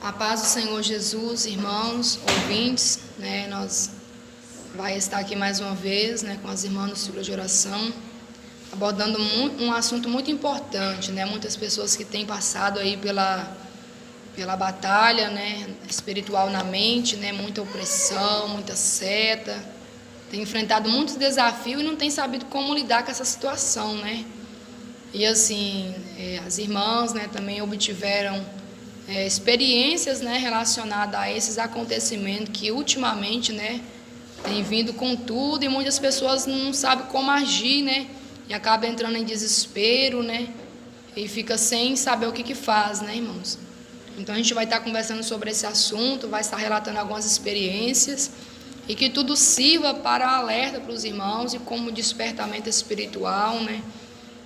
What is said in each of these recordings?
A paz do Senhor Jesus, irmãos, ouvintes, nós vai estar aqui mais uma vez, com as irmãs do ciclo de oração, abordando um assunto muito importante, muitas pessoas que têm passado aí pela batalha, espiritual na mente, muita opressão, muita seta, tem enfrentado muitos desafios e não tem sabido como lidar com essa situação, E assim, as irmãs, também obtiveram experiências, relacionadas a esses acontecimentos que ultimamente, tem vindo com tudo, e muitas pessoas não sabem como agir, e acaba entrando em desespero, e fica sem saber o que faz, irmãos. Então a gente vai estar conversando sobre esse assunto, vai estar relatando algumas experiências, e que tudo sirva para alerta para os irmãos e como despertamento espiritual,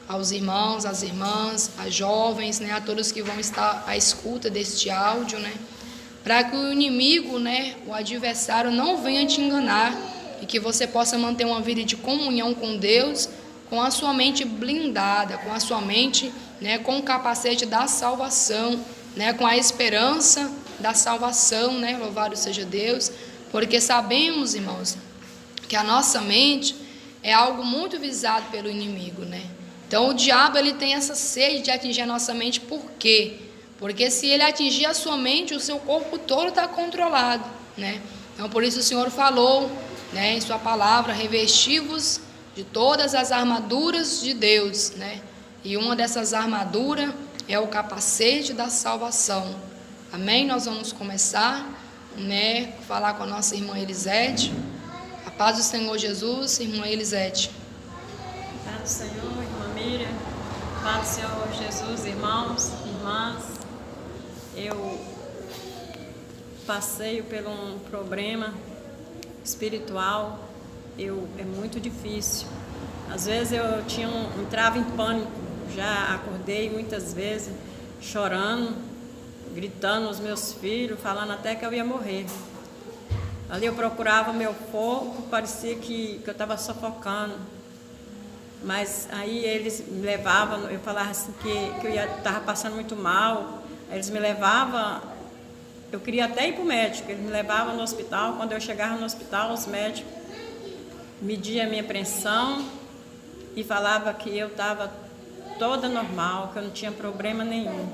aos irmãos, às irmãs, às jovens, a todos que vão estar à escuta deste áudio, para que o inimigo, o adversário não venha te enganar e que você possa manter uma vida de comunhão com Deus, com a sua mente blindada, com a sua mente, com o capacete da salvação, com a esperança da salvação, louvado seja Deus, porque sabemos, irmãos, que a nossa mente é algo muito visado pelo inimigo, Então o diabo ele tem essa sede de atingir a nossa mente, por quê? Porque se ele atingir a sua mente, o seu corpo todo está controlado, Então por isso o Senhor falou, em sua palavra, revesti-vos de todas as armaduras de Deus, E uma dessas armaduras é o capacete da salvação. Amém? Nós vamos começar, falar com a nossa irmã Elisete. A paz do Senhor Jesus, irmã Elisete. A paz do Senhor, irmã Miriam. A paz do Senhor Jesus, irmãos, irmãs. Eu passei por um problema espiritual. É muito difícil. Às vezes eu entrava em pânico. Já acordei muitas vezes chorando, gritando aos meus filhos, falando até que eu ia morrer. Ali eu procurava meu corpo, parecia que eu estava sufocando. Mas aí eles me levavam, eu falava assim que eu estava passando muito mal. Eles me levavam, eu queria até ir para o médico, eles me levavam no hospital. Quando eu chegava no hospital, os médicos mediam a minha pressão e falavam que eu estava toda normal, que eu não tinha problema nenhum.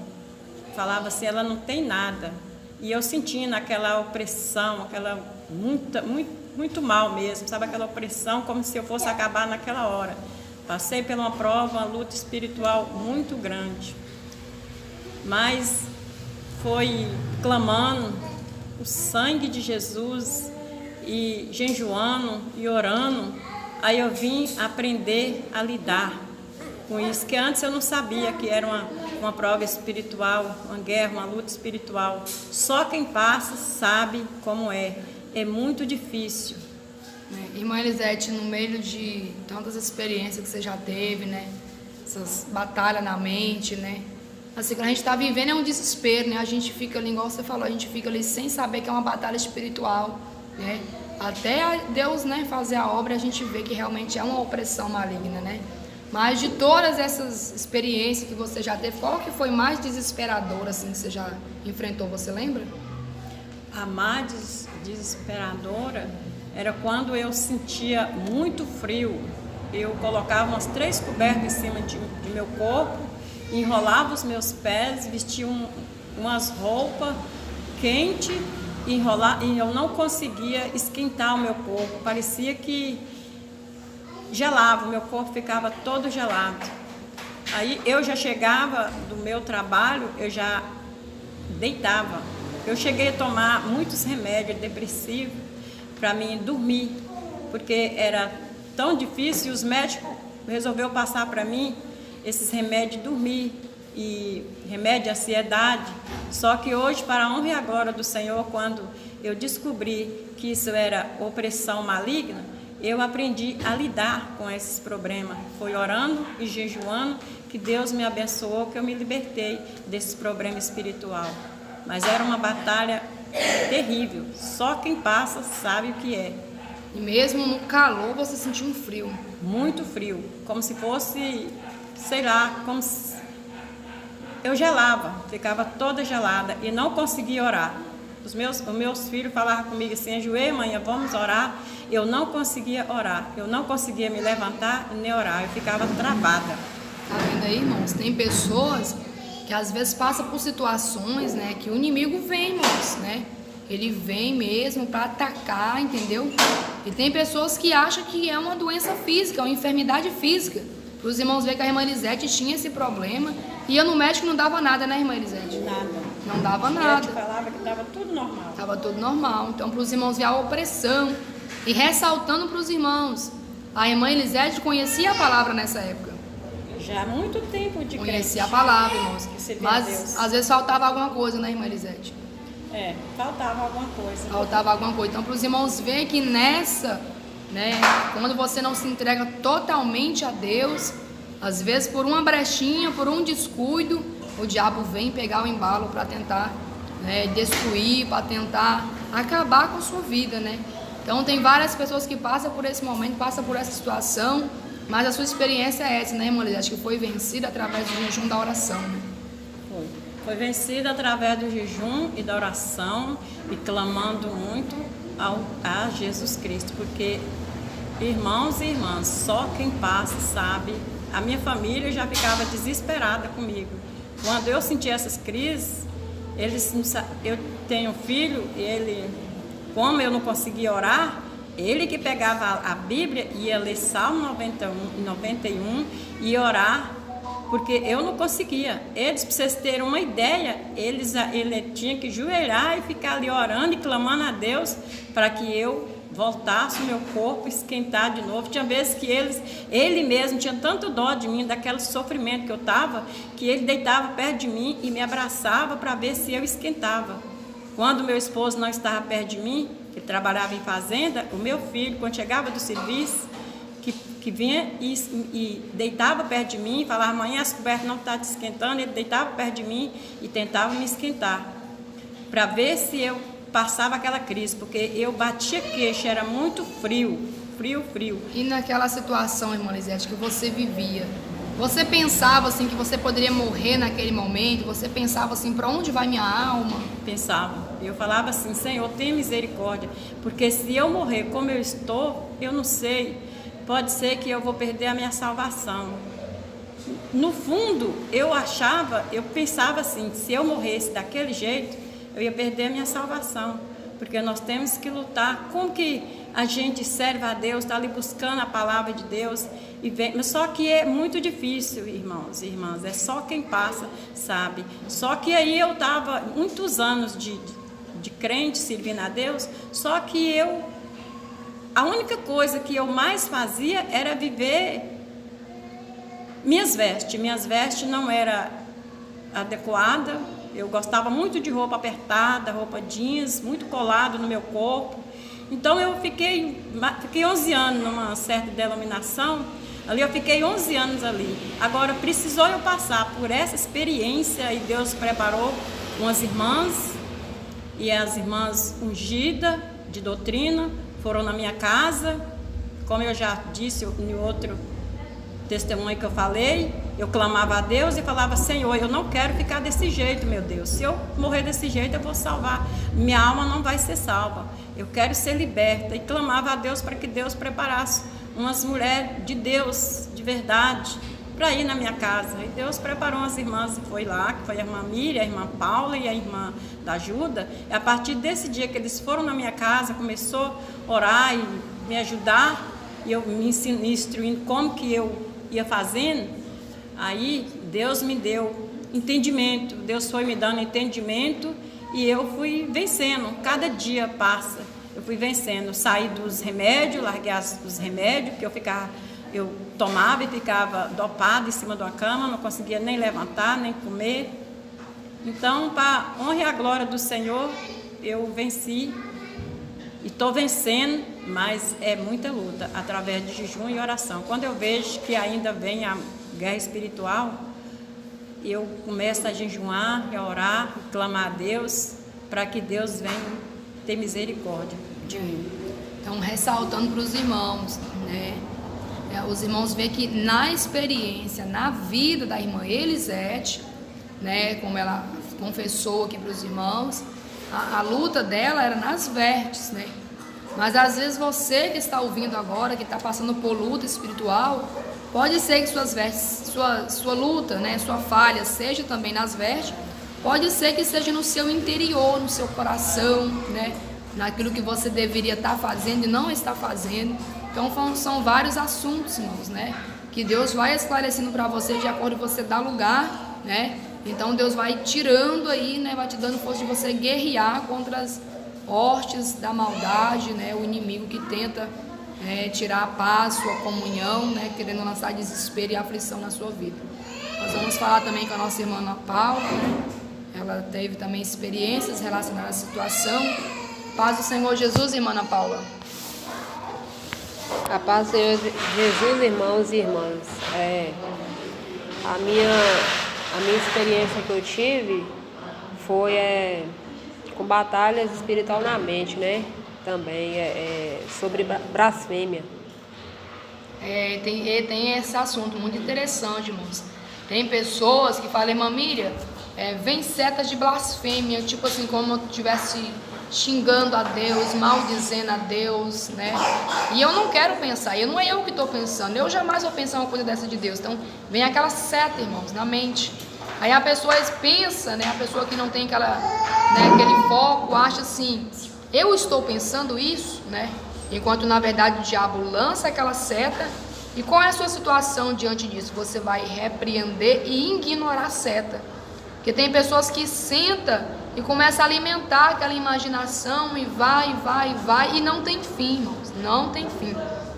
Falava assim, ela não tem nada. E eu sentindo aquela opressão, aquela muito mal mesmo, sabe, aquela opressão como se eu fosse acabar naquela hora. Passei por uma prova, uma luta espiritual muito grande. Mas foi clamando o sangue de Jesus e jejuando e orando, aí eu vim aprender a lidar com isso, que antes eu não sabia que era uma prova espiritual, uma guerra, uma luta espiritual. Só quem passa sabe como é. É muito difícil. Irmã Elisete, no meio de tantas experiências que você já teve, essas batalhas na mente, assim, quando a gente está vivendo é um desespero, A gente fica ali, igual você falou, a gente fica ali sem saber que é uma batalha espiritual, Até Deus, fazer a obra, a gente vê que realmente é uma opressão maligna, Mas de todas essas experiências que você já teve, qual que foi mais desesperadora, assim, que você já enfrentou, você lembra? A mais desesperadora era quando eu sentia muito frio. Eu colocava umas 3 cobertas em cima de meu corpo, enrolava os meus pés, vestia umas roupas quentes e eu não conseguia esquentar o meu corpo. Parecia que gelava, o meu corpo ficava todo gelado. Aí eu já chegava do meu trabalho, eu já deitava. Eu cheguei a tomar muitos remédios depressivos para mim dormir, porque era tão difícil e os médicos resolveram passar para mim esses remédios de dormir e remédio de ansiedade. Só que hoje, para a honra e a glória do Senhor, quando eu descobri que isso era opressão maligna, eu aprendi a lidar com esses problemas. Foi orando e jejuando que Deus me abençoou, que eu me libertei desse problema espiritual. Mas era uma batalha terrível. Só quem passa sabe o que é. E mesmo no calor você sentiu um frio? Muito frio. Como se fosse, sei lá, como se eu gelava, ficava toda gelada e não conseguia orar. Os meus filhos falavam comigo assim: ajoelha, mãe, vamos orar. Eu não conseguia orar, eu não conseguia me levantar e nem orar, eu ficava travada. Tá vendo aí, irmãos? Tem pessoas que às vezes passam por situações, né, que o inimigo vem, irmãos, né? Ele vem mesmo para atacar, entendeu? E tem pessoas que acham que é uma doença física, uma enfermidade física. Para os irmãos verem que a irmã Elisete tinha esse problema. E eu no médico não dava nada, né, irmã Elisete? Nada. Não dava nada. Eu te falava que estava tudo normal. Estava tudo normal. Então, para os irmãos ver a opressão. E ressaltando para os irmãos, a irmã Elisete conhecia a palavra nessa época. Já há muito tempo de conhecia a palavra, irmãos. Mas às vezes faltava alguma coisa, né, irmã Elisete? Faltava alguma coisa. Faltava alguma coisa. Então, para os irmãos verem que nessa, né, quando você não se entrega totalmente a Deus, às vezes por uma brechinha, por um descuido, o diabo vem pegar o embalo para tentar, né, destruir, para tentar acabar com a sua vida, né? Então, tem várias pessoas que passam por esse momento, passam por essa situação, mas a sua experiência é essa, né, irmã Elisete? Acho que foi vencida através do jejum da oração, né? Foi vencida através do jejum e da oração e clamando muito a Jesus Cristo, porque, irmãos e irmãs, só quem passa sabe. A minha família já ficava desesperada comigo. Quando eu sentia essas crises, eu tenho um filho, como eu não conseguia orar, ele que pegava a Bíblia e ia ler Salmo 91 e orar, porque eu não conseguia. Eles, para vocês terem uma ideia, ele tinha que joelhar e ficar ali orando e clamando a Deus para que eu voltasse o meu corpo, esquentar de novo. Tinha vezes que ele mesmo tinha tanto dó de mim, daquele sofrimento que eu estava, que ele deitava perto de mim e me abraçava para ver se eu esquentava. Quando meu esposo não estava perto de mim, que trabalhava em fazenda, o meu filho, quando chegava do serviço, que vinha e deitava perto de mim, falava: amanhã as cobertas não estão te esquentando. Ele deitava perto de mim e tentava me esquentar, para ver se eu passava aquela crise, porque eu batia queixo, era muito frio. E naquela situação, irmã Elisete, que você vivia, você pensava assim que você poderia morrer naquele momento? Você pensava assim: para onde vai minha alma? Pensava. Eu falava assim: Senhor, tenha misericórdia, porque se eu morrer como eu estou, eu não sei, pode ser que eu vou perder a minha salvação. No fundo, eu pensava assim: se eu morresse daquele jeito, eu ia perder a minha salvação, porque nós temos que lutar. Como que a gente serve a Deus, está ali buscando a palavra de Deus, mas só que é muito difícil, irmãos e irmãs, é só quem passa sabe. Só que aí eu estava muitos anos de crente, servindo a Deus, só que a única coisa que eu mais fazia era viver minhas vestes não era adequada. Eu gostava muito de roupa apertada, roupa jeans, muito colado no meu corpo. Então eu fiquei 11 anos numa certa denominação, ali eu fiquei 11 anos ali. Agora precisou eu passar por essa experiência e Deus preparou umas irmãs, e as irmãs ungidas de doutrina foram na minha casa. Como eu já disse em outro testemunho que eu falei, eu clamava a Deus e falava: Senhor, eu não quero ficar desse jeito, meu Deus. Se eu morrer desse jeito, eu vou salvar. Minha alma não vai ser salva. Eu quero ser liberta. E clamava a Deus para que Deus preparasse umas mulheres de Deus, de verdade, para ir na minha casa. E Deus preparou as irmãs e foi lá, que foi a irmã Miriam, a irmã Paula e a irmã da Ajuda. E a partir desse dia que eles foram na minha casa, começou a orar e me ajudar, e eu me instruindo como que eu ia fazendo. Aí Deus me deu entendimento, Deus foi me dando entendimento e eu fui vencendo. Cada dia passa, eu fui vencendo. Saí dos remédios, larguei os remédios, porque eu tomava e ficava dopada em cima de uma cama, não conseguia nem levantar, nem comer. Então, para a honra e a glória do Senhor, eu venci e estou vencendo, mas é muita luta, através de jejum e oração. Quando eu vejo que ainda vem a guerra espiritual, eu começo a jejuar, a orar, a clamar a Deus, para que Deus venha ter misericórdia de mim. Então, ressaltando para os irmãos, né? Os irmãos veem que na experiência, na vida da irmã Elisete, né, como ela confessou aqui para os irmãos, a luta dela era nas vestes, né? Mas às vezes você que está ouvindo agora, que está passando por luta espiritual, pode ser que suas vestes, sua luta, né, sua falha seja também nas vestes, pode ser que seja no seu interior, no seu coração, né, naquilo que você deveria estar fazendo e não está fazendo. Então são vários assuntos, irmãos, né, que Deus vai esclarecendo para você de acordo com você dar lugar, né. Então Deus vai tirando aí, né, vai te dando força de você guerrear contra as hostes da maldade, né, o inimigo que tenta tirar a paz, sua comunhão, né, querendo lançar desespero e aflição na sua vida. Nós vamos falar também com a nossa irmã Ana Paula, né? Ela teve também experiências relacionadas à situação. Paz do Senhor Jesus, irmã Ana Paula. A paz do Senhor Jesus, irmãos e irmãs. A minha experiência que eu tive foi com batalhas espiritual na mente, né? Também sobre blasfêmia. Tem esse assunto muito interessante, irmãos. Tem pessoas que falam, irmã Miriam, vem setas de blasfêmia, tipo assim, como eu estivesse xingando a Deus, maldizendo a Deus, né? E eu não quero pensar, não é eu que estou pensando, eu jamais vou pensar uma coisa dessa de Deus. Então, vem aquela seta, irmãos, na mente. Aí a pessoa pensa, né? A pessoa que não tem aquele foco, acha assim, eu estou pensando isso, né? Enquanto na verdade o diabo lança aquela seta. E qual é a sua situação diante disso? Você vai repreender e ignorar a seta. Porque tem pessoas que sentam e começam a alimentar aquela imaginação e vai e não tem fim, irmãos, não tem fim.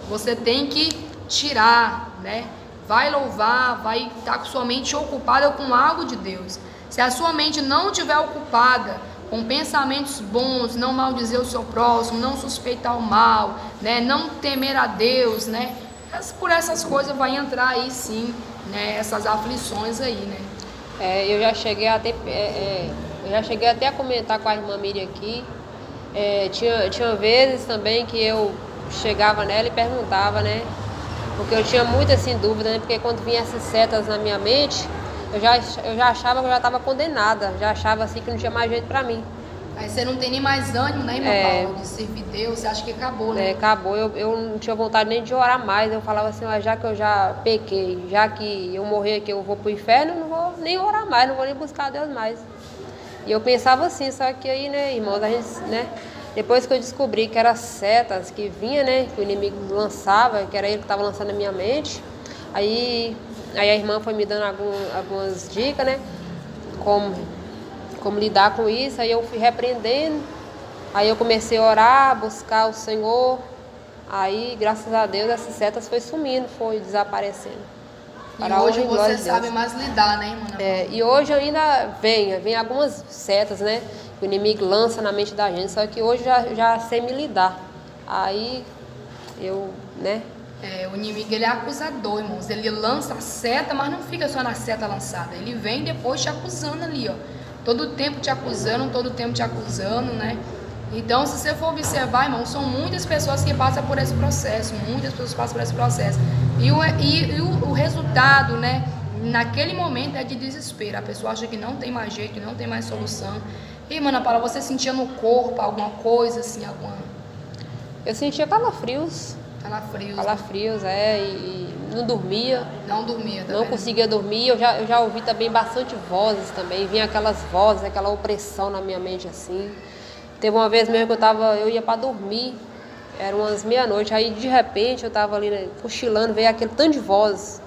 Você tem que tirar, né? Vai louvar, vai estar com sua mente ocupada com algo de Deus. Se a sua mente não estiver ocupada com pensamentos bons, não maldizer o seu próximo, não suspeitar o mal, né? Não temer a Deus, né? Por essas coisas vai entrar aí sim, né? Essas aflições aí, né? Eu já cheguei até a comentar com a irmã Miriam aqui. Tinha vezes também que eu chegava nela e perguntava, né? Porque eu tinha muita assim dúvida, né? Porque quando vinha essas setas na minha mente, eu já achava que eu já estava condenada, já achava assim que não tinha mais jeito para mim. Aí você não tem nem mais ânimo, né, irmã Paula, de servir Deus, você acha que acabou, né? Acabou, eu não tinha vontade nem de orar mais, eu falava assim, já que eu já pequei, já que eu morrer aqui, eu vou pro inferno, eu não vou nem orar mais, não vou nem buscar Deus mais. E eu pensava assim, só que aí, né, irmãos, a gente, né, depois que eu descobri que eram setas que vinha, né, que o inimigo lançava, que era ele que estava lançando na minha mente, aí a irmã foi me dando algumas dicas, né, como lidar com isso. Aí eu fui repreendendo, aí eu comecei a orar, buscar o Senhor, aí graças a Deus essas setas foi sumindo, foi desaparecendo. E hoje você sabe mais lidar, né, irmã? E hoje ainda vem algumas setas, né, que o inimigo lança na mente da gente, só que hoje já sei me lidar. Aí eu, né... O inimigo, ele é acusador, irmãos. Ele lança a seta, mas não fica só na seta lançada. Ele vem depois te acusando ali, ó. Todo tempo te acusando, né? Então, se você for observar, irmão, são muitas pessoas que passam por esse processo. E o resultado, né, naquele momento é de desespero. A pessoa acha que não tem mais jeito, que não tem mais solução. E, irmã Ana Paula, você sentia no corpo alguma coisa, assim, Eu sentia calafrios. Calafrios, e não dormia. Não conseguia dormir. Eu já ouvi também bastante vozes também. Vinha aquelas vozes, aquela opressão na minha mente assim. Teve uma vez mesmo que eu ia para dormir, eram umas meia-noite, aí de repente eu estava ali, né, cochilando, veio aquele tanto de vozes,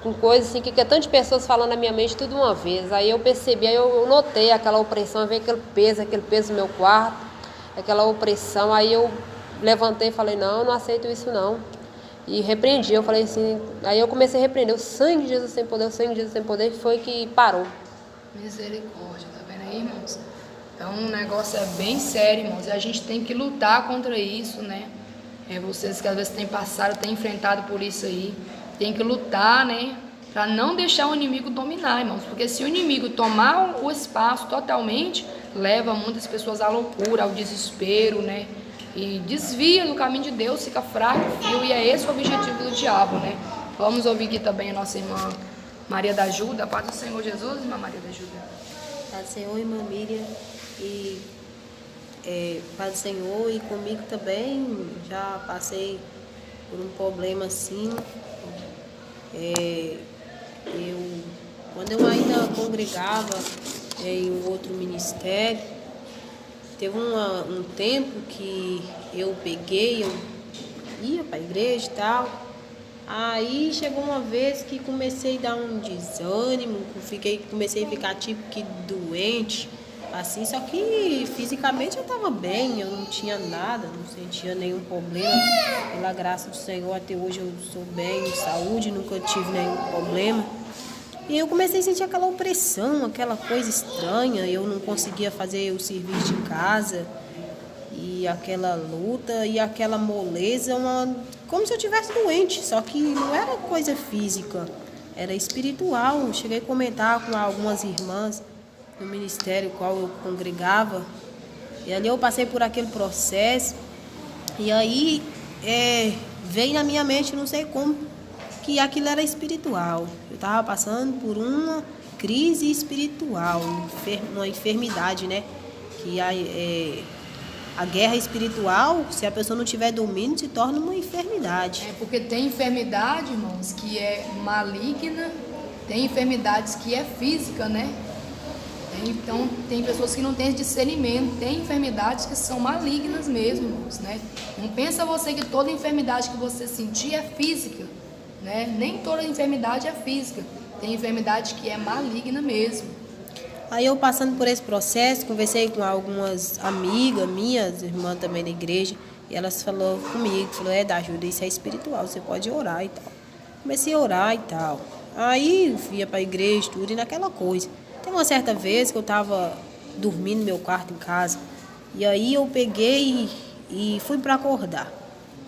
com coisas assim, que é tantas pessoas falando na minha mente tudo uma vez. Aí eu percebi, aí eu notei aquela opressão, veio aquele peso no meu quarto, aquela opressão. Aí eu levantei e falei, não aceito isso não. E repreendi, eu falei assim, aí eu comecei a repreender, o sangue de Jesus tem poder, o sangue de Jesus tem poder, foi que parou. Misericórdia, tá vendo aí, irmãos? Então o negócio é bem sério, irmãos, e a gente tem que lutar contra isso, né? Vocês que às vezes têm passado, têm enfrentado por isso aí, tem que lutar, né? Para não deixar o inimigo dominar, irmãos, porque se o inimigo tomar o espaço totalmente, leva muitas pessoas à loucura, ao desespero, né? E desvia do caminho de Deus, fica fraco, frio, e é esse o objetivo do diabo, né? Vamos ouvir aqui também a nossa irmã Maria da Ajuda. Paz do Senhor Jesus, irmã Maria da Ajuda. Paz do Senhor, irmã Miriam. E paz do Senhor, e comigo também já passei por um problema assim. Quando eu ainda congregava em um outro ministério, teve um tempo que eu ia para a igreja e tal. Aí chegou uma vez que comecei a dar um desânimo, comecei a ficar tipo que doente, assim, só que fisicamente eu estava bem, eu não tinha nada, não sentia nenhum problema. Pela graça do Senhor, até hoje eu sou bem de saúde, nunca tive nenhum problema. E eu comecei a sentir aquela opressão, aquela coisa estranha, eu não conseguia fazer o serviço de casa, e aquela luta e aquela moleza, como se eu estivesse doente, só que não era coisa física, era espiritual. Eu cheguei a comentar com algumas irmãs no ministério qual eu congregava, e ali eu passei por aquele processo, e aí veio na minha mente, não sei como, que aquilo era espiritual. Eu estava passando por uma crise espiritual, uma enfermidade, né? Que a guerra espiritual, se a pessoa não tiver domínio, se torna uma enfermidade. Porque tem enfermidade, irmãos, que é maligna, tem enfermidades que é física, né? Então, tem pessoas que não têm esse discernimento, tem enfermidades que são malignas mesmo, irmãos, né? Não pensa você que toda enfermidade que você sentir é física, né? Nem toda enfermidade é física, tem enfermidade que é maligna mesmo. Aí eu passando por esse processo, conversei com algumas amigas minhas, irmãs também da igreja, e elas falaram comigo, da ajuda, isso é espiritual, você pode orar e tal. Comecei a orar e tal. Aí eu ia para a igreja, tudo, e naquela coisa. Tem uma certa vez que eu estava dormindo no meu quarto em casa, e aí eu peguei e fui para acordar.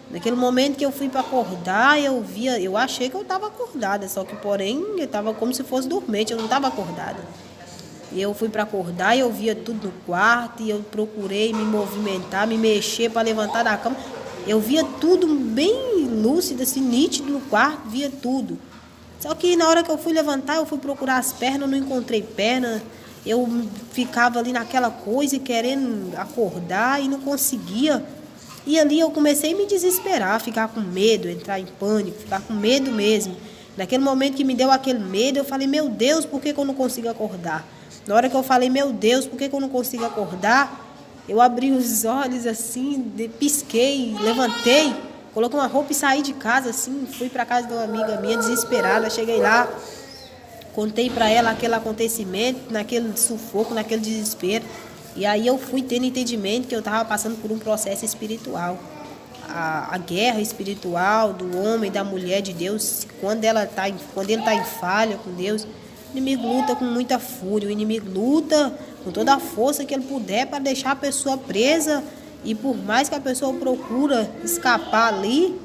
Naquele momento que eu fui para acordar, eu achei que eu estava acordada, só que porém eu estava como se fosse dormente, eu não estava acordada. E eu fui para acordar e eu via tudo no quarto, e eu procurei me movimentar, me mexer para levantar da cama. Eu via tudo bem lúcido, assim, nítido no quarto, via tudo. Só que na hora que eu fui levantar, eu fui procurar as pernas, não encontrei perna. Eu ficava ali naquela coisa, querendo acordar e não conseguia. E ali eu comecei a me desesperar, ficar com medo, entrar em pânico, ficar com medo mesmo. Naquele momento que me deu aquele medo, eu falei, meu Deus, por que eu não consigo acordar? Na hora que eu falei, meu Deus, por que eu não consigo acordar? Eu abri os olhos assim, pisquei, levantei, coloquei uma roupa e saí de casa assim, fui para casa de uma amiga minha desesperada, cheguei lá, contei para ela aquele acontecimento, naquele sufoco, naquele desespero. E aí eu fui tendo entendimento que eu estava passando por um processo espiritual. A guerra espiritual do homem e da mulher de Deus, quando ele está em falha com Deus, o inimigo luta com muita fúria, o inimigo luta com toda a força que ele puder para deixar a pessoa presa, e por mais que a pessoa procura escapar ali,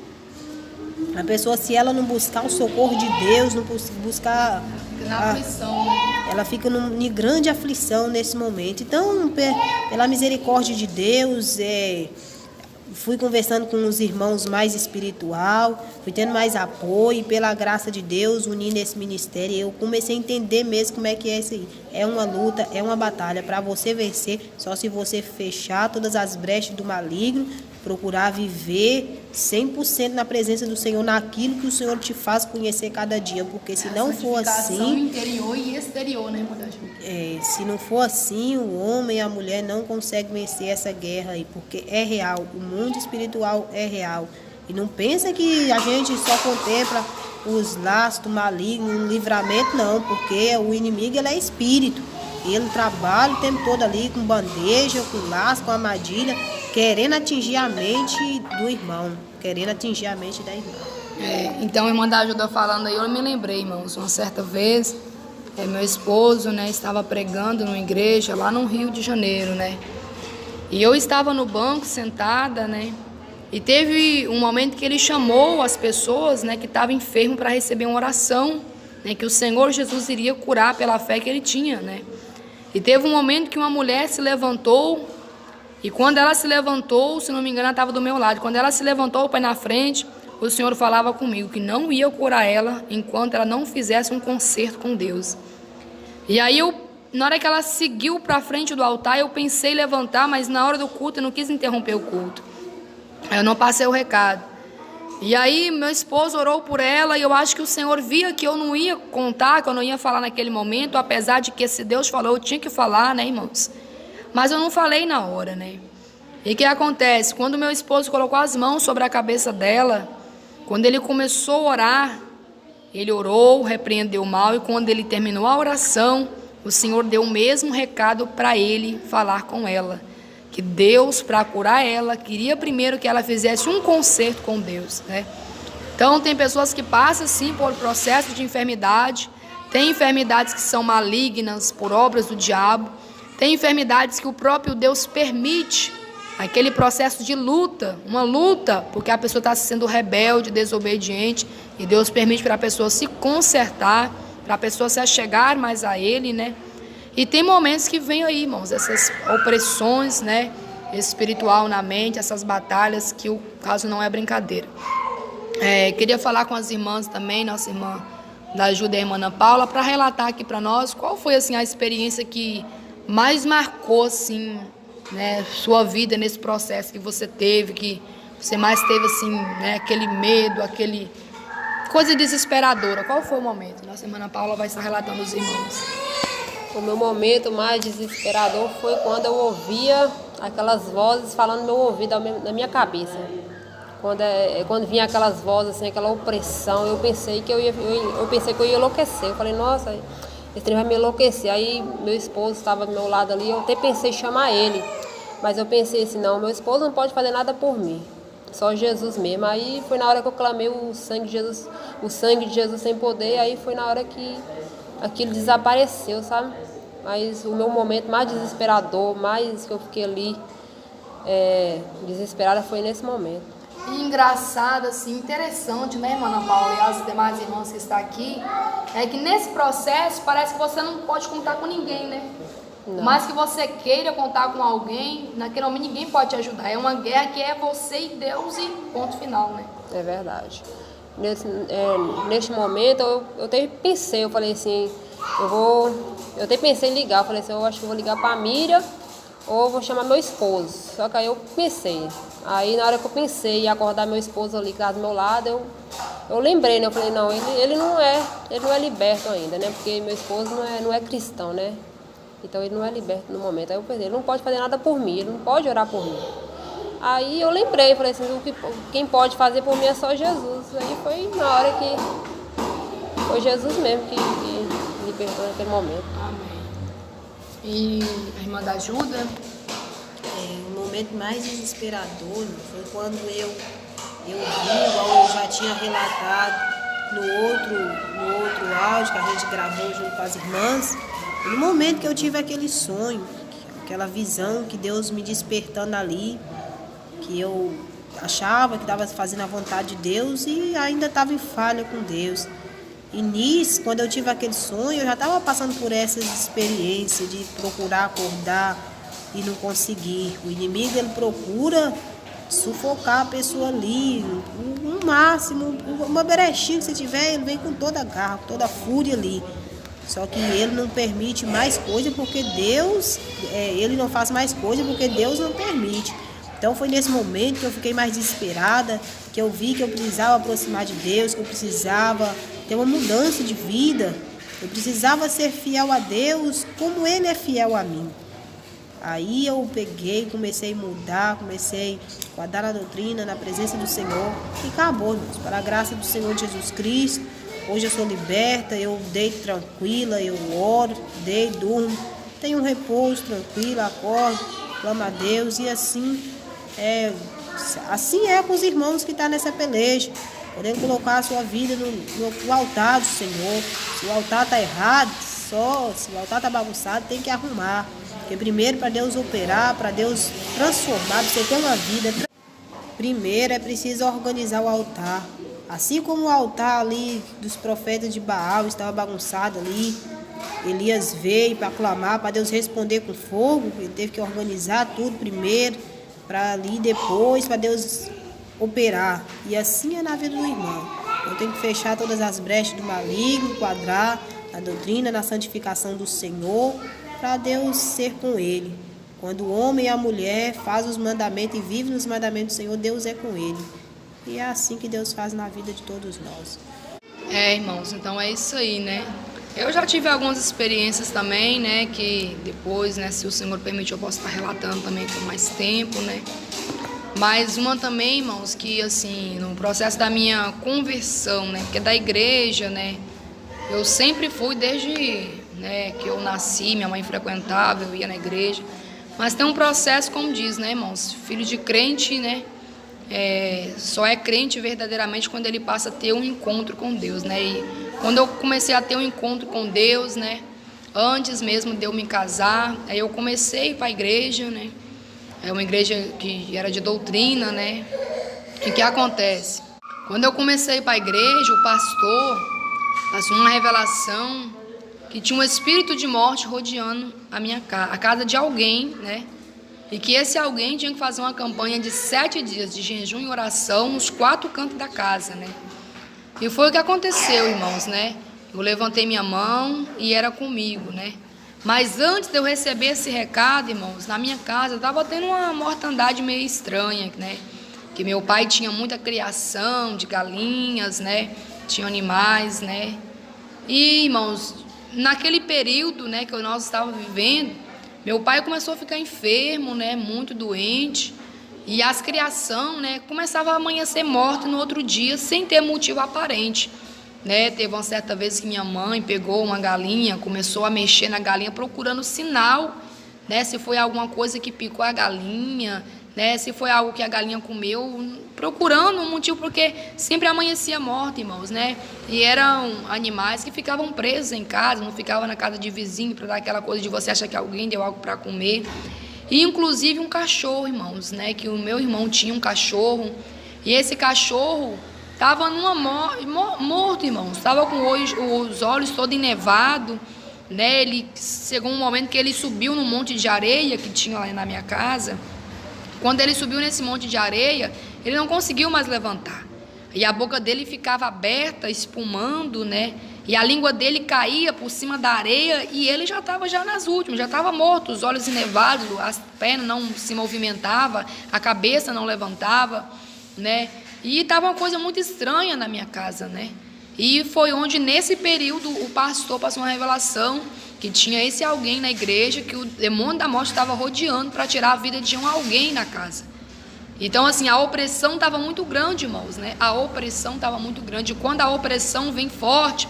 a pessoa, se ela não buscar o socorro de Deus, não buscar... Na aflição, né? Ela fica em grande aflição nesse momento. Então, pela misericórdia de Deus, fui conversando com os irmãos mais espiritual, fui tendo mais apoio, e pela graça de Deus, unindo esse ministério, eu comecei a entender mesmo como é que é isso aí. É uma luta, é uma batalha. Para você vencer, só se você fechar todas as brechas do maligno, procurar viver 100% na presença do Senhor, naquilo que o Senhor te faz conhecer cada dia, porque se não for assim... interior e exterior, né, se não for assim, o homem e a mulher não conseguem vencer essa guerra aí, porque é real, o mundo espiritual é real. E não pensa que a gente só contempla os laços do maligno, o livramento, não, porque o inimigo, ele é espírito. Ele trabalha o tempo todo ali com bandeja, com laço, com armadilha, querendo atingir a mente do irmão, querendo atingir a mente da irmã. Então, a irmã da ajuda falando aí, eu me lembrei, irmãos, uma certa vez, meu esposo, né, estava pregando numa igreja lá no Rio de Janeiro, né, e eu estava no banco sentada, né, e teve um momento que ele chamou as pessoas, né, que estavam enfermos para receber uma oração, né, que o Senhor Jesus iria curar pela fé que ele tinha, né. E teve um momento que uma mulher se levantou, e quando ela se levantou, se não me engano, ela estava do meu lado. Quando ela se levantou para ir na frente, o Senhor falava comigo que não ia curar ela enquanto ela não fizesse um concerto com Deus. E aí na hora que ela seguiu para frente do altar, eu pensei em levantar, mas na hora do culto eu não quis interromper o culto. Eu não passei o recado. E aí meu esposo orou por ela e eu acho que o Senhor via que eu não ia contar, que eu não ia falar naquele momento, apesar de que se Deus falou, eu tinha que falar, né, irmãos? Mas eu não falei na hora, né? E o que acontece? Quando meu esposo colocou as mãos sobre a cabeça dela, quando ele começou a orar, ele orou, repreendeu o mal, e quando ele terminou a oração, o Senhor deu o mesmo recado para ele falar com ela. Que Deus, para curar ela, queria primeiro que ela fizesse um concerto com Deus, né? Então, tem pessoas que passam, sim, por processo de enfermidade. Tem enfermidades que são malignas por obras do diabo. Tem enfermidades que o próprio Deus permite. Aquele processo de luta, uma luta, porque a pessoa está sendo rebelde, desobediente. E Deus permite para a pessoa se consertar, para a pessoa se achegar mais a Ele, né? E tem momentos que vem aí, irmãos, essas opressões, né, espiritual na mente, essas batalhas, que o caso não é brincadeira. Queria falar com as irmãs também, nossa irmã da ajuda, a irmã Ana Paula, para relatar aqui para nós qual foi assim a experiência que mais marcou assim, né, sua vida nesse processo que você teve, que você mais teve assim, né, aquele medo, aquele coisa desesperadora. Qual foi o momento? Nossa irmã Ana Paula vai estar relatando aos irmãos. O meu momento mais desesperador foi quando eu ouvia aquelas vozes falando no meu ouvido, na minha cabeça. Quando vinha aquelas vozes, assim, aquela opressão, eu pensei que eu ia enlouquecer. Eu falei, nossa, esse trem vai me enlouquecer. Aí meu esposo estava do meu lado ali, eu até pensei em chamar ele. Mas eu pensei assim, não, meu esposo não pode fazer nada por mim. Só Jesus mesmo. Aí foi na hora que eu clamei o sangue de Jesus sem poder, aí foi na hora que aquilo desapareceu, sabe? Mas o meu momento mais desesperador, mais que eu fiquei ali desesperada, foi nesse momento. E engraçado, assim, interessante, né, irmã Ana Paula e as demais irmãs que estão aqui, é que nesse processo parece que você não pode contar com ninguém, né? Não. Mas que você queira contar com alguém, naquele momento ninguém pode te ajudar. É uma guerra que é você e Deus e ponto final, né? É verdade. Neste momento eu até pensei, eu falei assim, eu até pensei em ligar, eu falei assim, eu acho que eu vou ligar para a Miriam ou vou chamar meu esposo. Só que aí eu pensei, aí na hora que eu pensei em acordar meu esposo ali que estava do meu lado, eu lembrei, né? Eu falei, não, ele não é liberto ainda, né? Porque meu esposo não é cristão, né? Então ele não é liberto no momento. Aí eu pensei, ele não pode fazer nada por mim, ele não pode orar por mim. Aí eu lembrei, falei assim, quem pode fazer por mim é só Jesus. Aí foi na hora que foi Jesus mesmo que libertou naquele momento. Amém. E a irmã da ajuda? O momento mais desesperador foi quando eu vi, igual eu já tinha relatado no outro áudio que a gente gravou junto com as irmãs, no momento que eu tive aquele sonho, aquela visão que Deus me despertando ali, que eu achava que estava fazendo a vontade de Deus e ainda estava em falha com Deus. E nisso, quando eu tive aquele sonho, eu já estava passando por essas experiências de procurar acordar e não conseguir. O inimigo, ele procura sufocar a pessoa ali, o máximo, uma brechinha que você tiver, ele vem com toda a garra, com toda a fúria ali. Só que ele não permite mais coisa porque Deus, ele não faz mais coisa porque Deus não permite. Então foi nesse momento que eu fiquei mais desesperada, que eu vi que eu precisava aproximar de Deus, que eu precisava ter uma mudança de vida, eu precisava ser fiel a Deus como Ele é fiel a mim. Aí eu peguei, comecei a mudar, comecei a guardar a doutrina na presença do Senhor e acabou, irmãos. Para a graça do Senhor Jesus Cristo, hoje eu sou liberta, eu deito tranquila, eu oro, deito, durmo, tenho um repouso tranquilo, acordo, clamo a Deus e assim é com os irmãos que estão nessa peleja, podendo colocar a sua vida no altar do Senhor. Se o altar está errado, se o altar está bagunçado, tem que arrumar. Porque primeiro, para Deus operar, para Deus transformar, para você ter uma vida, primeiro é preciso organizar o altar. Assim como o altar ali dos profetas de Baal estava bagunçado ali, Elias veio para clamar, para Deus responder com fogo, ele teve que organizar tudo primeiro, para ali depois, para Deus operar. E assim é na vida do irmão. Eu tenho que fechar todas as brechas do maligno, quadrar na doutrina, na santificação do Senhor, para Deus ser com ele. Quando o homem e a mulher fazem os mandamentos e vivem nos mandamentos do Senhor, Deus é com ele. E é assim que Deus faz na vida de todos nós. Irmãos, então é isso aí, né? Eu já tive algumas experiências também, né? Que depois, né, se o Senhor permitir, eu posso estar relatando também com mais tempo, né? Mas uma também, irmãos, que assim, no processo da minha conversão, né? Porque da igreja, né? Eu sempre fui desde, né, que eu nasci, minha mãe frequentava, eu ia na igreja. Mas tem um processo, como diz, né, irmãos? Filho de crente, né? Só é crente verdadeiramente quando ele passa a ter um encontro com Deus, né? E quando eu comecei a ter um encontro com Deus, né? Antes mesmo de eu me casar, aí eu comecei a ir para a igreja, né? É uma igreja que era de doutrina, né? E o que acontece? Quando eu comecei a ir para a igreja, o pastor passou uma revelação que tinha um espírito de morte rodeando a casa de alguém, né? E que esse alguém tinha que fazer uma campanha de 7 dias de jejum e oração nos 4 cantos da casa, né? E foi o que aconteceu, irmãos, né? Eu levantei minha mão e era comigo, né? Mas antes de eu receber esse recado, irmãos, na minha casa eu estava tendo uma mortandade meio estranha, né? Que meu pai tinha muita criação de galinhas, né? Tinha animais, né? E, irmãos, naquele período, né, que nós estávamos vivendo, meu pai começou a ficar enfermo, né, muito doente, e as criação, né, começava a amanhecer morta no outro dia, sem ter motivo aparente, né? Teve uma certa vez que minha mãe pegou uma galinha, começou a mexer na galinha procurando sinal, né, se foi alguma coisa que picou a galinha, né, se foi algo que a galinha comeu, procurando um motivo, porque sempre amanhecia morta, irmãos, né? E eram animais que ficavam presos em casa, não ficavam na casa de vizinho para dar aquela coisa de você achar que alguém deu algo para comer. E inclusive um cachorro, irmãos, né? Que o meu irmão tinha um cachorro, e esse cachorro estava morto, irmãos, estava com os olhos todos enevados, né? Ele chegou um momento que ele subiu num monte de areia que tinha lá na minha casa. Quando ele subiu nesse monte de areia, ele não conseguiu mais levantar. E a boca dele ficava aberta, espumando, né? E a língua dele caía por cima da areia e ele já estava nas últimas, já estava morto, os olhos enevados, as pernas não se movimentavam, a cabeça não levantava, né? E estava uma coisa muito estranha na minha casa, né? E foi onde, nesse período, o pastor passou uma revelação que tinha esse alguém na igreja, que o demônio da morte estava rodeando para tirar a vida de alguém na casa. Então, assim, a opressão estava muito grande, irmãos, né? A opressão estava muito grande. E quando a opressão vem forte,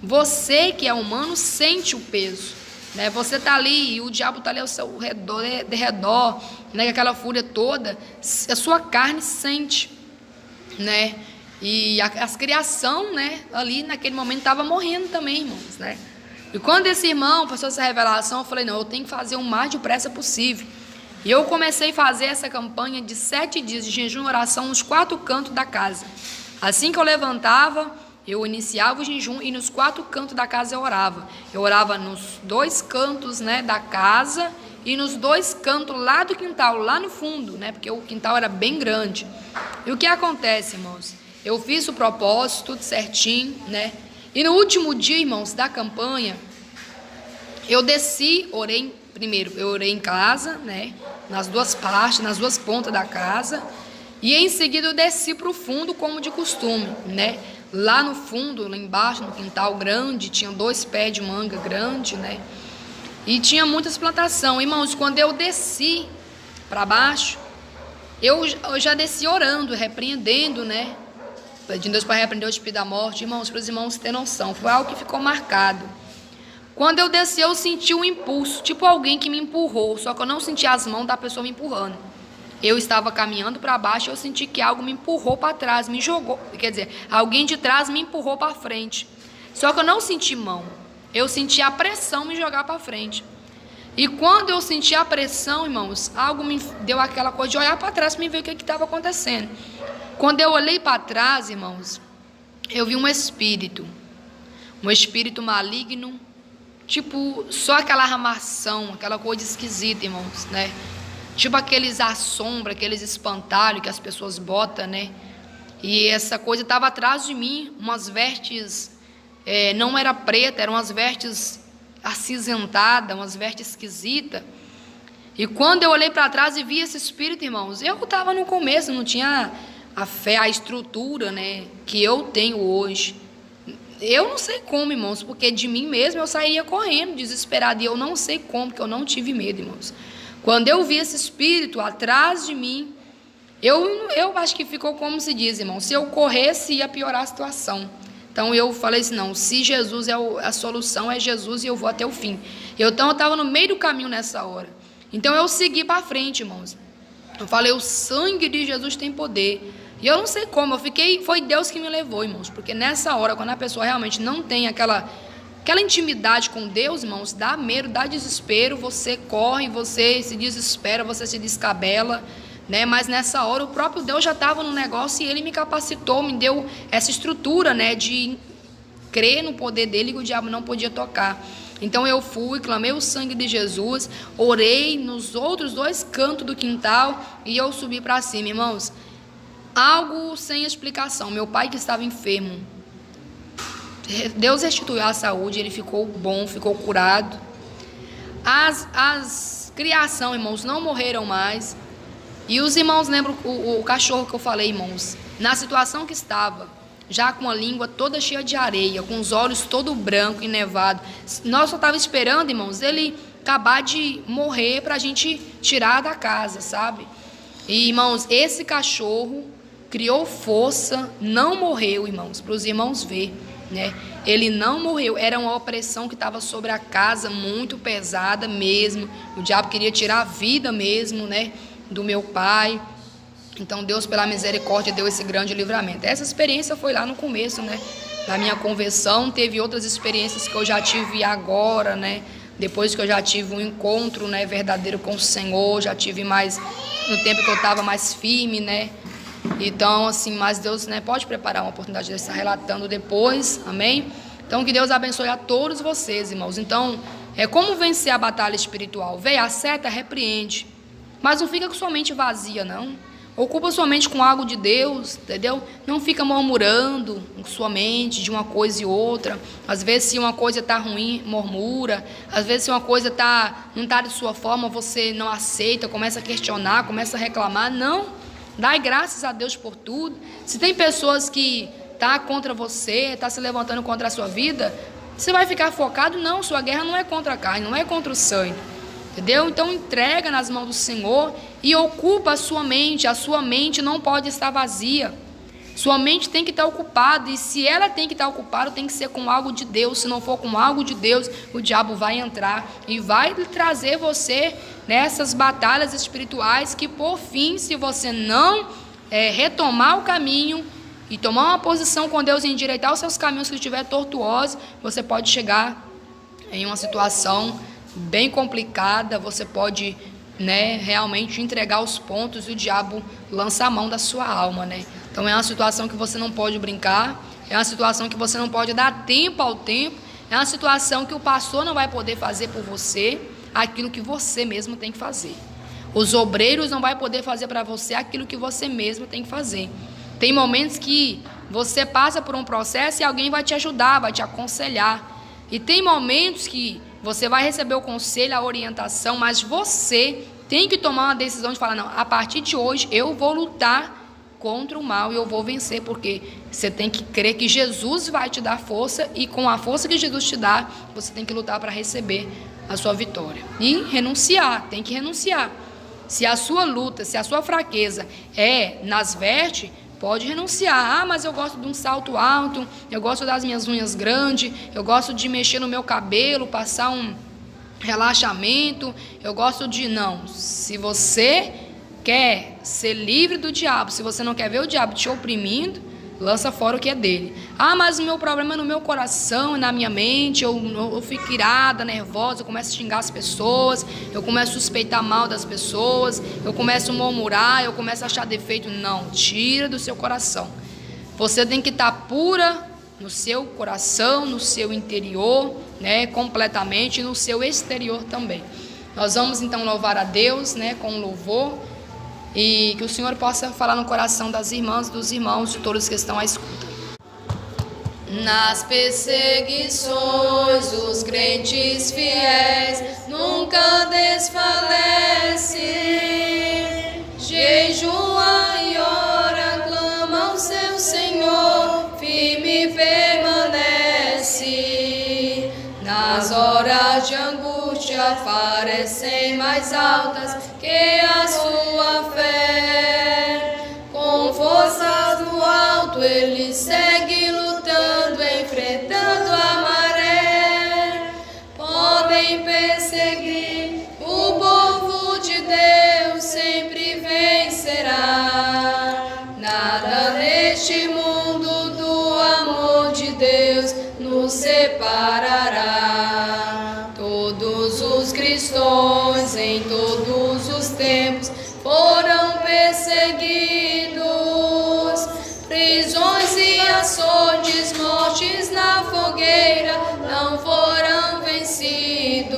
você que é humano sente o peso, né? Você está ali e o diabo está ali ao seu redor, né? Aquela fúria toda, a sua carne sente, né? E as criação, né? Ali naquele momento estava morrendo também, irmãos, né? E quando esse irmão passou essa revelação, eu falei, não, eu tenho que fazer o mais depressa possível. E eu comecei a fazer essa campanha de 7 dias de jejum e oração nos 4 cantos da casa. Assim que eu levantava, eu iniciava o jejum e nos 4 cantos da casa eu orava. Eu orava nos 2 cantos, né, da casa e nos 2 cantos lá do quintal, lá no fundo, né, porque o quintal era bem grande. E o que acontece, irmãos? Eu fiz o propósito, tudo certinho, né? E no último dia, irmãos, da campanha, eu desci, orei primeiro, eu orei em casa, né? Nas 2 partes, nas 2 pontas da casa. E em seguida eu desci para o fundo, como de costume, né? Lá no fundo, lá embaixo, no quintal grande, tinha 2 pés de manga grande, né? E tinha muitas plantações. Irmãos, quando eu desci para baixo, eu já desci orando, repreendendo, né? Pedindo Deus para repreender o espírito da morte. Irmãos, para os irmãos terem noção, foi algo que ficou marcado. Quando eu desci, eu senti um impulso, tipo alguém que me empurrou, só que eu não senti as mãos da pessoa me empurrando. Eu estava caminhando para baixo e eu senti que algo me empurrou para trás, me jogou, quer dizer, alguém de trás me empurrou para frente. Só que eu não senti mão, eu senti a pressão me jogar para frente. E quando eu senti a pressão, irmãos, algo me deu aquela coisa de olhar para trás para me ver o que estava acontecendo. Quando eu olhei para trás, irmãos, eu vi um espírito maligno, tipo, só aquela armação, aquela coisa esquisita, irmãos, né? tipo aqueles assombra, aqueles espantalhos que as pessoas botam, né? E essa coisa estava atrás de mim, umas vestes, não era preta, eram umas vestes acinzentadas, umas vestes esquisitas. E quando eu olhei para trás e vi esse espírito, irmãos, eu estava no começo, não tinha a fé, a estrutura, né, que eu tenho hoje. Eu não sei como, irmãos, porque de mim mesmo eu sairia correndo, desesperado, e eu não sei como, porque eu não tive medo, irmãos. Quando eu vi esse espírito atrás de mim, eu acho que ficou como se diz, irmão, se eu corresse ia piorar a situação. Então eu falei assim, não, se Jesus é a solução, é Jesus e eu vou até o fim. Então eu estava no meio do caminho nessa hora. Então eu segui para frente, irmãos. Eu falei, o sangue de Jesus tem poder. E eu não sei como, foi Deus que me levou, irmãos. Porque nessa hora, quando a pessoa realmente não tem aquela intimidade com Deus, irmãos, dá medo, dá desespero, você corre, você se desespera, você se descabela, né? Mas nessa hora o próprio Deus já estava no negócio e Ele me capacitou, me deu essa estrutura, né, de crer no poder dele que o diabo não podia tocar. Então eu fui, clamei o sangue de Jesus, orei nos outros 2 cantos do quintal e eu subi para cima, irmãos. Algo sem explicação. Meu pai que estava enfermo, Deus restituiu a saúde, ele ficou bom, ficou curado. As criação, irmãos, não morreram mais. E os irmãos lembram o cachorro que eu falei, irmãos, na situação que estava, já com a língua toda cheia de areia, com os olhos todo branco e nevado. Nós só estávamos esperando, irmãos, ele acabar de morrer para a gente tirar da casa, sabe? E, irmãos, esse cachorro criou força, não morreu, irmãos, para os irmãos ver, né? Ele não morreu, era uma opressão que estava sobre a casa, muito pesada mesmo. O diabo queria tirar a vida mesmo, né, do meu pai. Então Deus, pela misericórdia, deu esse grande livramento. Essa experiência foi lá no começo, né, da minha conversão. Teve outras experiências que eu já tive agora, né, depois que eu já tive um encontro, né, verdadeiro com o Senhor. Já tive mais, no tempo que eu estava mais firme, né. Então, assim, mas Deus, né, pode preparar uma oportunidade de estar relatando depois, amém? Então, que Deus abençoe a todos vocês, irmãos. Então, como vencer a batalha espiritual? Veio a seta, repreende. Mas não fica com sua mente vazia, não. Ocupa sua mente com algo de Deus, entendeu? Não fica murmurando com sua mente de uma coisa e outra. Às vezes, se uma coisa está ruim, murmura. Às vezes, se uma coisa não está de sua forma, você não aceita, começa a questionar, começa a reclamar. Não. Dai graças a Deus por tudo. Se tem pessoas que estão contra você, estão se levantando contra a sua vida, você vai ficar focado? Não, sua guerra não é contra a carne, não é contra o sangue. Entendeu? Então entrega nas mãos do Senhor e ocupa a sua mente não pode estar vazia. Sua mente tem que estar ocupada, e se ela tem que estar ocupada, tem que ser com algo de Deus. Se não for com algo de Deus, o diabo vai entrar e vai trazer você nessas batalhas espirituais que, por fim, se você não retomar o caminho e tomar uma posição com Deus e endireitar os seus caminhos que estiver tortuosos, você pode chegar em uma situação bem complicada. Você pode, né, realmente entregar os pontos e o diabo lança a mão da sua alma, né? Então é uma situação que você não pode brincar, é uma situação que você não pode dar tempo ao tempo, é uma situação que o pastor não vai poder fazer por você aquilo que você mesmo tem que fazer. Os obreiros não vai poder fazer para você aquilo que você mesmo tem que fazer. Tem momentos que você passa por um processo e alguém vai te ajudar, vai te aconselhar. E tem momentos que você vai receber o conselho, a orientação, mas você tem que tomar uma decisão de falar, não, a partir de hoje eu vou lutar contra o mal e eu vou vencer, porque você tem que crer que Jesus vai te dar força, e com a força que Jesus te dá, você tem que lutar para receber a sua vitória. E renunciar, tem que renunciar. Se a sua luta, se a sua fraqueza é nas vestes, pode renunciar. Ah, mas eu gosto de um salto alto, eu gosto das minhas unhas grandes, eu gosto de mexer no meu cabelo, passar um relaxamento, eu gosto de... Não, se você quer ser livre do diabo, se você não quer ver o diabo te oprimindo, lança fora o que é dele. Ah, mas o meu problema é no meu coração, é na minha mente, eu fico irada, nervosa, eu começo a xingar as pessoas, eu começo a suspeitar mal das pessoas, eu começo a murmurar, eu começo a achar defeito. Não, tira do seu coração. Você tem que estar pura no seu coração, no seu interior, né, completamente, e no seu exterior também. Nós vamos então louvar a Deus, né, com louvor, e que o Senhor possa falar no coração das irmãs, dos irmãos, de todos que estão à escuta. Nas perseguições, os crentes fiéis nunca desfalecem. Jejua e ora, clama ao seu Senhor, firme permanece. Nas horas de angústia parecem mais altas que a sua fé. Com forças do alto ele segue lutando, enfrentando a maré. Podem perseguir, o povo de Deus sempre vencerá. Nada neste mundo do amor de Deus nos separará. Todos os cristãos em todos os tempos foram perseguidos. Prisões e açoites, mortes na fogueira não foram vencidos.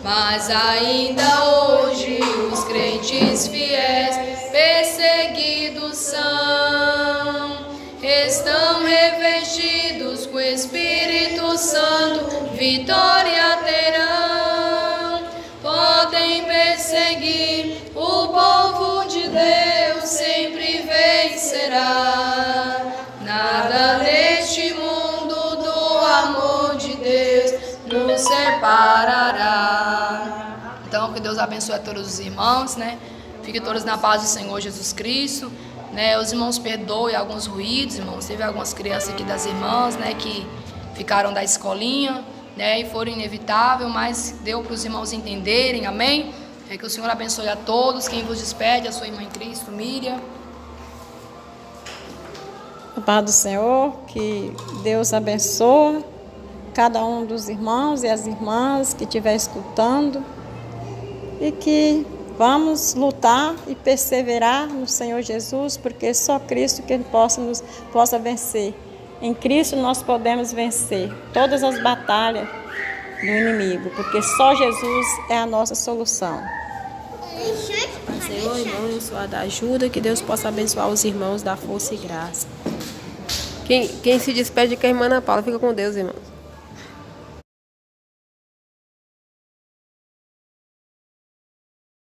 Mas ainda hoje os crentes fiéis perseguidos são. Estão revestidos com o Espírito Santo, vitória terão. Podem perseguir, o povo de Deus sempre vencerá. Nada neste mundo do amor de Deus nos separará. Então, que Deus abençoe a todos os irmãos, né? Fiquem todos na paz do Senhor Jesus Cristo. Né, os irmãos perdoem alguns ruídos, irmãos. Teve algumas crianças aqui das irmãs, né, que ficaram da escolinha, né, e foram inevitável, mas deu para os irmãos entenderem, amém? Que o Senhor abençoe a todos. Quem vos despede, a sua irmã em Cristo, Miriam. A paz do Senhor, que Deus abençoe cada um dos irmãos e as irmãs que estiver escutando, e que vamos lutar e perseverar no Senhor Jesus, porque só Cristo que possa vencer. Em Cristo nós podemos vencer todas as batalhas do inimigo, porque só Jesus é a nossa solução. Senhor, irmão, eu sou a da ajuda, que Deus possa abençoar os irmãos da força e graça. Quem se despede com a irmã Ana Paula, fica com Deus, irmãos.